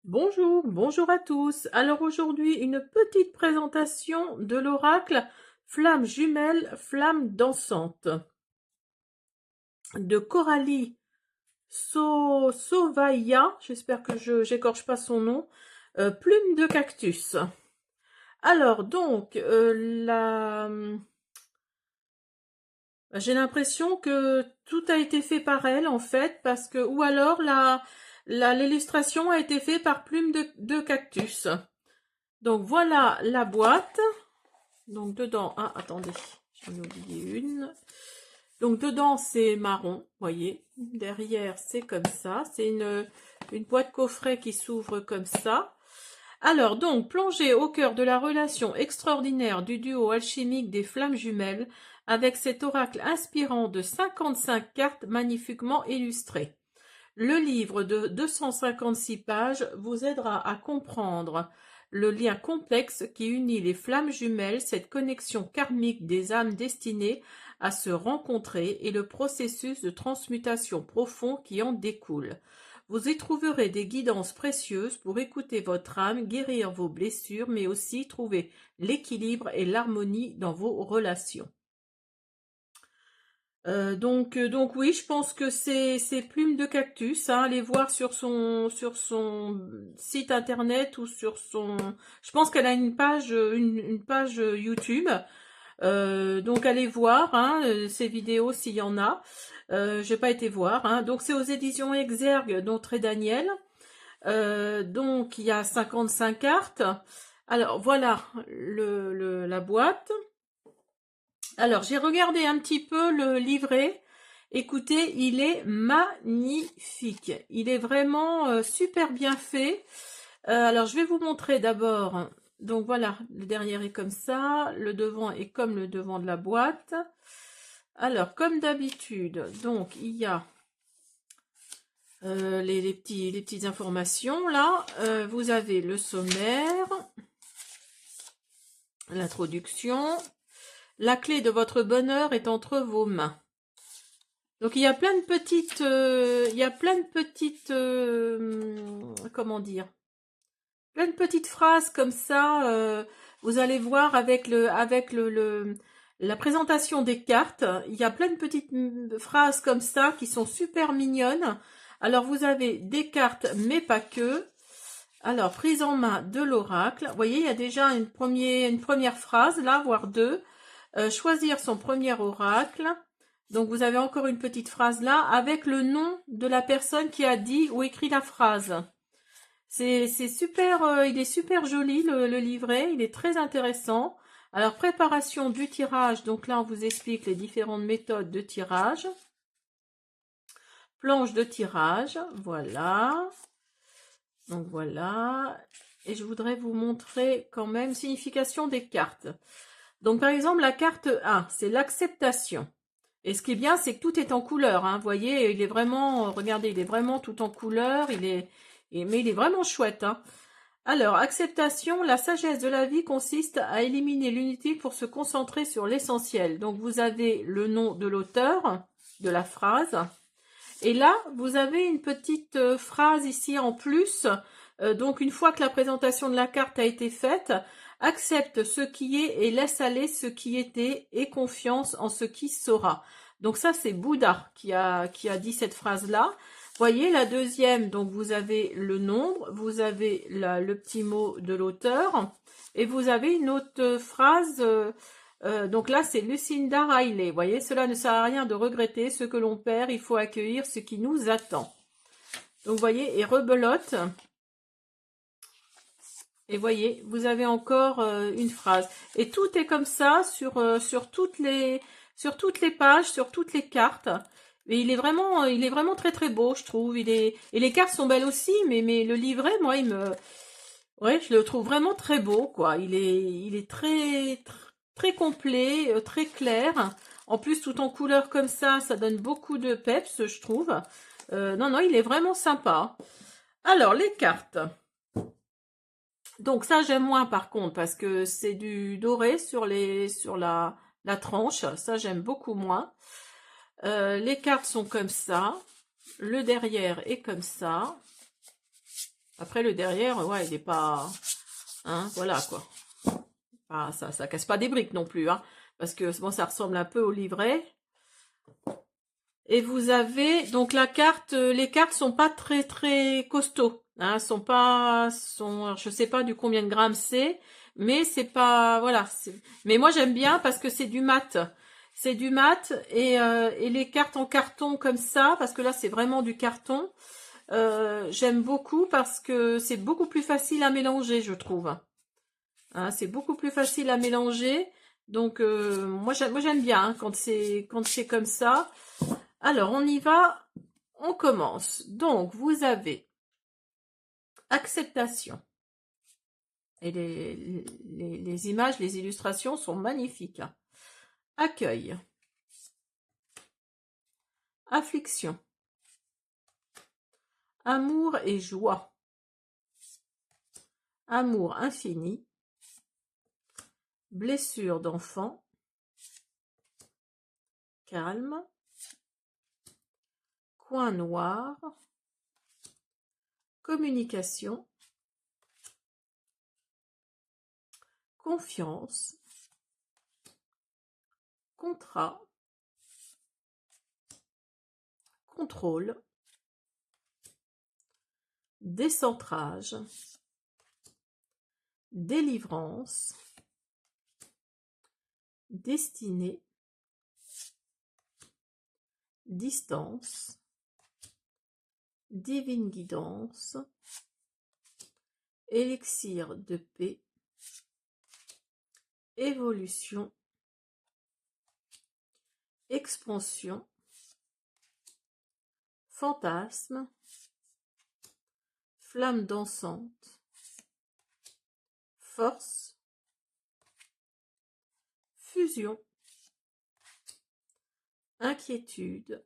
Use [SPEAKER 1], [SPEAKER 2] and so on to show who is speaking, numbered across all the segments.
[SPEAKER 1] Bonjour, bonjour à tous. Alors aujourd'hui, une petite présentation de l'oracle Flamme jumelle, flamme dansante de Coralie Sauvailla, j'espère que je n'écorche pas son nom, plume de cactus. Alors donc, j'ai l'impression que tout a été fait par elle en fait, parce que, ou alors l'illustration a été faite par plume de cactus. Donc voilà la boîte. Donc dedans, ah attendez, j'en ai oublié une. Donc dedans c'est marron, voyez. Derrière c'est comme ça, c'est une boîte coffret qui s'ouvre comme ça. Alors donc, plongez au cœur de la relation extraordinaire du duo alchimique des flammes jumelles avec cet oracle inspirant de 55 cartes magnifiquement illustrées. Le livre de 256 pages vous aidera à comprendre le lien complexe qui unit les flammes jumelles, cette connexion karmique des âmes destinées à se rencontrer et le processus de transmutation profond qui en découle. Vous y trouverez des guidances précieuses pour écouter votre âme, guérir vos blessures, mais aussi trouver l'équilibre et l'harmonie dans vos relations. Donc oui, je pense que c'est Plume de Cactus, hein, allez voir sur son site internet ou sur son... Je pense qu'elle a une page YouTube, donc allez voir hein, ses vidéos s'il y en a. J'ai pas été voir, hein. Donc c'est aux éditions Exergue, d'Autré Daniel. Donc il y a 55 cartes. Alors voilà la boîte. Alors, j'ai regardé un petit peu le livret. Écoutez, il est magnifique. Il est vraiment super bien fait. Alors, je vais vous montrer d'abord. Donc voilà, le derrière est comme ça. Le devant est comme le devant de la boîte. Alors, comme d'habitude, donc il y a les petites informations là. Vous avez le sommaire, l'introduction. La clé de votre bonheur est entre vos mains. Donc il y a plein de petites, comment dire, plein de petites phrases comme ça. Vous allez voir avec la présentation des cartes, il y a plein de petites phrases comme ça qui sont super mignonnes. Alors vous avez des cartes, mais pas que. Alors prise en main de l'oracle. Vous voyez, il y a déjà une première phrase là, voire deux. Choisir son premier oracle. Donc vous avez encore une petite phrase là avec le nom de la personne qui a dit ou écrit la phrase. C'est super, il est super joli le livret, il est très intéressant. Alors préparation du tirage, donc là on vous explique les différentes méthodes de tirage. Planche de tirage, voilà. Donc voilà. Et je voudrais vous montrer quand même signification des cartes. Donc par exemple la carte 1, c'est l'acceptation. Et ce qui est bien, c'est que tout est en couleur. Hein. Vous voyez, il est vraiment, regardez, il est vraiment tout en couleur. Mais il est vraiment chouette. Hein. Alors, acceptation, la sagesse de la vie consiste à éliminer l'inutile pour se concentrer sur l'essentiel. Donc, vous avez le nom de l'auteur de la phrase. Et là, vous avez une petite phrase ici en plus. Donc, une fois que la présentation de la carte a été faite, accepte ce qui est et laisse aller ce qui était et confiance en ce qui sera. Donc ça, c'est Bouddha qui a dit cette phrase-là. Voyez, la deuxième, donc vous avez le nombre, vous avez le petit mot de l'auteur, et vous avez une autre phrase... donc là, c'est Lucinda Riley. Vous voyez, cela ne sert à rien de regretter ce que l'on perd, il faut accueillir ce qui nous attend. Donc, vous voyez, et rebelote. Et voyez, vous avez encore une phrase. Et tout est comme ça sur toutes les pages, sur toutes les cartes. Et il est vraiment très très beau, je trouve. Et les cartes sont belles aussi, mais le livret, moi, ouais, je le trouve vraiment très beau, quoi. Il est très très complet, très clair. En plus, tout en couleur comme ça donne beaucoup de peps, je trouve. Non, il est vraiment sympa. Alors, les cartes. Donc ça, j'aime moins par contre, parce que c'est du doré sur la tranche. Ça, j'aime beaucoup moins. Les cartes sont comme ça. Le derrière est comme ça. Après, le derrière, ouais, il n'est pas... Hein, voilà, quoi. Ah, ça casse pas des briques non plus, hein, parce que bon, ça ressemble un peu au livret. Et vous avez donc la carte, les cartes sont pas très très costauds, hein, alors, je sais pas du combien de grammes c'est, mais c'est pas, voilà. Mais moi j'aime bien parce que c'est du mat et les cartes en carton comme ça, parce que là c'est vraiment du carton. J'aime beaucoup parce que c'est beaucoup plus facile à mélanger, je trouve. Hein, c'est beaucoup plus facile à mélanger. Donc moi j'aime bien hein, quand c'est comme ça. Alors on y va, on commence. Donc vous avez acceptation. Et les images, les illustrations sont magnifiques. Accueil. Affliction. Amour et joie. Amour infini. Blessure d'enfant. Calme. Coin noir. Communication. Confiance. Contrat. Contrôle. Décentrage. Délivrance. Destinée. Distance. Divine guidance. Élixir de paix. Évolution. Expansion. Fantasme. Flamme dansante. Force. Fusion. Inquiétude.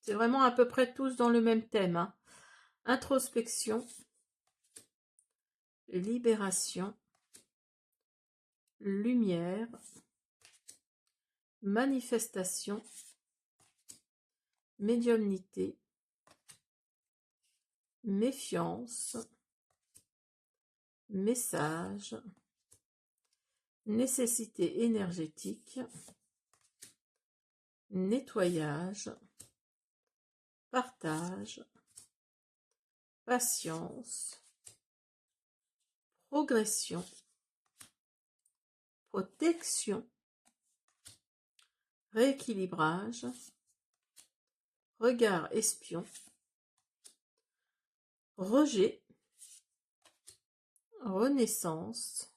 [SPEAKER 1] C'est vraiment à peu près tous dans le même thème. Hein. Introspection. Libération. Lumière. Manifestation. Médiumnité. Méfiance. Message. Nécessité énergétique. Nettoyage. Partage. Patience. Progression. Protection. Rééquilibrage. Regard espion. Rejet. Renaissance.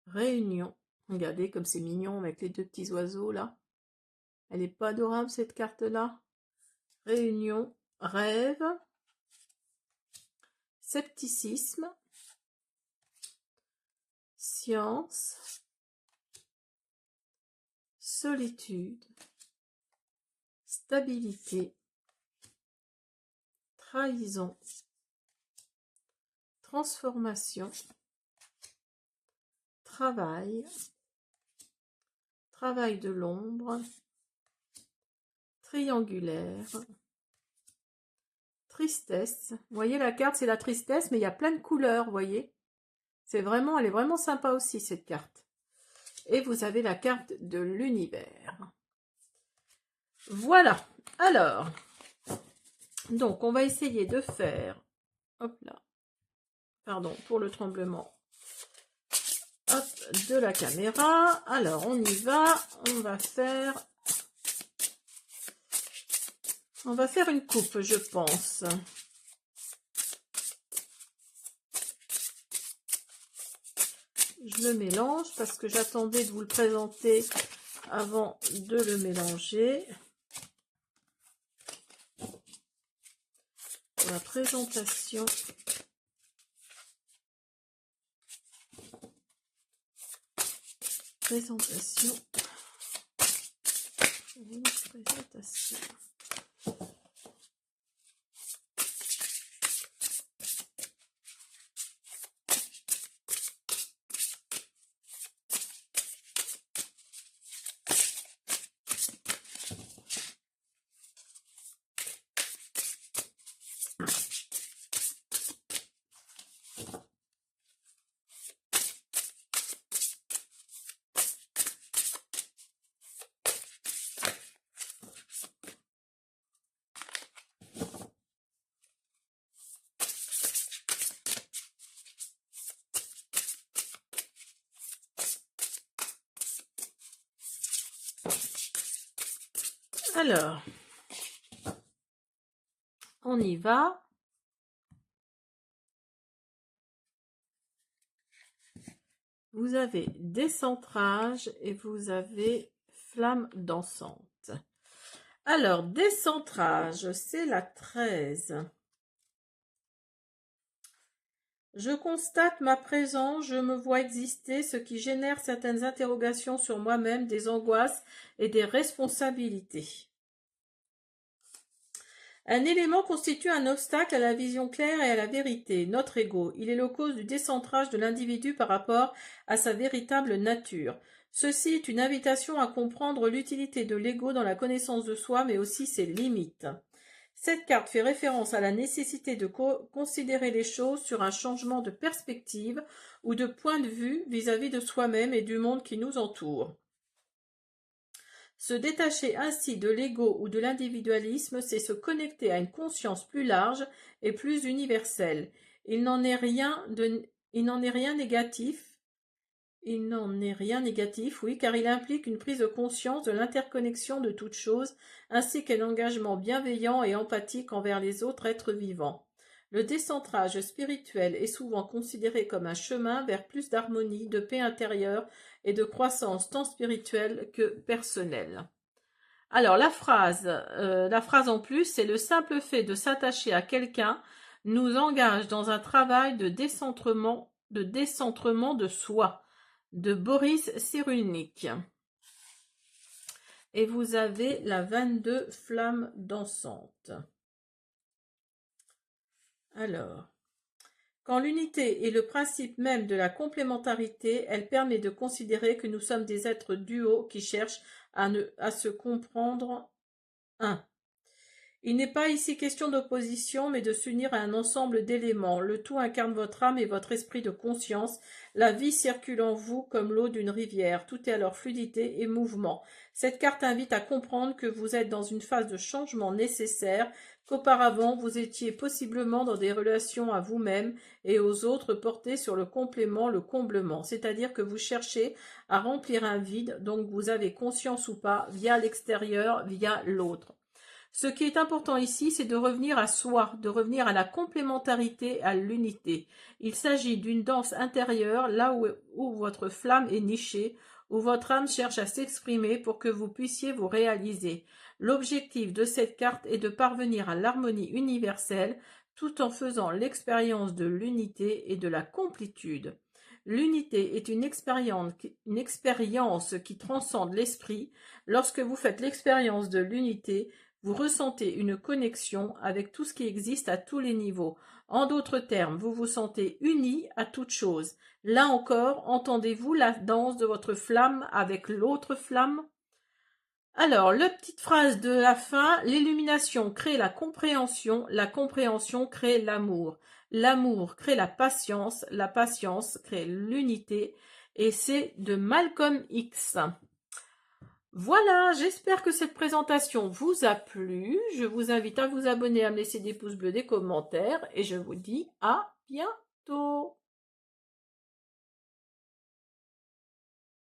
[SPEAKER 1] Réunion. Regardez comme c'est mignon avec les deux petits oiseaux là. Elle n'est pas adorable cette carte là. Réunion. Rêve. Scepticisme. Science. Solitude. Stabilité. Trahison. Transformation. Travail. Travail de l'ombre. Triangulaire. Tristesse. Vous voyez la carte, c'est la tristesse, mais il y a plein de couleurs, vous voyez. Elle est vraiment sympa aussi cette carte. Et vous avez la carte de l'univers. Voilà. Alors, donc on va essayer de faire, hop là, pardon pour le tremblement, hop, de la caméra. Alors on y va, on va faire une coupe, je pense. Je le mélange parce que j'attendais de vous le présenter avant de le mélanger. Pour la présentation. Présentation. Alors, on y va. Vous avez décentrage et vous avez flamme dansante. Alors, décentrage, c'est la 13. Je constate ma présence, je me vois exister, ce qui génère certaines interrogations sur moi-même, des angoisses et des responsabilités. Un élément constitue un obstacle à la vision claire et à la vérité, notre ego. Il est le cause du décentrage de l'individu par rapport à sa véritable nature. Ceci est une invitation à comprendre l'utilité de l'ego dans la connaissance de soi, mais aussi ses limites. Cette carte fait référence à la nécessité de considérer les choses sur un changement de perspective ou de point de vue vis-à-vis de soi-même et du monde qui nous entoure. Se détacher ainsi de l'ego ou de l'individualisme, c'est se connecter à une conscience plus large et plus universelle. Il n'en est rien négatif. Il n'en est rien négatif, oui, car il implique une prise de conscience de l'interconnexion de toutes choses, ainsi qu'un engagement bienveillant et empathique envers les autres êtres vivants. Le décentrage spirituel est souvent considéré comme un chemin vers plus d'harmonie, de paix intérieure et de croissance tant spirituelle que personnelle. Alors la phrase en plus, c'est le simple fait de s'attacher à quelqu'un nous engage dans un travail de décentrement de soi, de Boris Cyrulnik. Et vous avez la 22 flamme dansante. Alors, quand l'unité est le principe même de la complémentarité, elle permet de considérer que nous sommes des êtres duaux qui cherchent à se comprendre un. Il n'est pas ici question d'opposition, mais de s'unir à un ensemble d'éléments. Le tout incarne votre âme et votre esprit de conscience. La vie circule en vous comme l'eau d'une rivière. Tout est alors fluidité et mouvement. Cette carte invite à comprendre que vous êtes dans une phase de changement nécessaire, qu'auparavant vous étiez possiblement dans des relations à vous-même et aux autres portées sur le complément, le comblement. C'est-à-dire que vous cherchez à remplir un vide, donc vous avez conscience ou pas, via l'extérieur, via l'autre. Ce qui est important ici, c'est de revenir à soi, de revenir à la complémentarité, à l'unité. Il s'agit d'une danse intérieure, là où votre flamme est nichée, où votre âme cherche à s'exprimer pour que vous puissiez vous réaliser. L'objectif de cette carte est de parvenir à l'harmonie universelle, tout en faisant l'expérience de l'unité et de la complétude. L'unité est une expérience qui transcende l'esprit. Lorsque vous faites l'expérience de l'unité, vous ressentez une connexion avec tout ce qui existe à tous les niveaux. En d'autres termes, vous vous sentez unis à toute chose. Là encore, entendez-vous la danse de votre flamme avec l'autre flamme? Alors, la petite phrase de la fin, l'illumination crée la compréhension crée l'amour crée la patience crée l'unité, et c'est de Malcolm X. Voilà, j'espère que cette présentation vous a plu. Je vous invite à vous abonner, à me laisser des pouces bleus, des commentaires, et je vous dis à bientôt.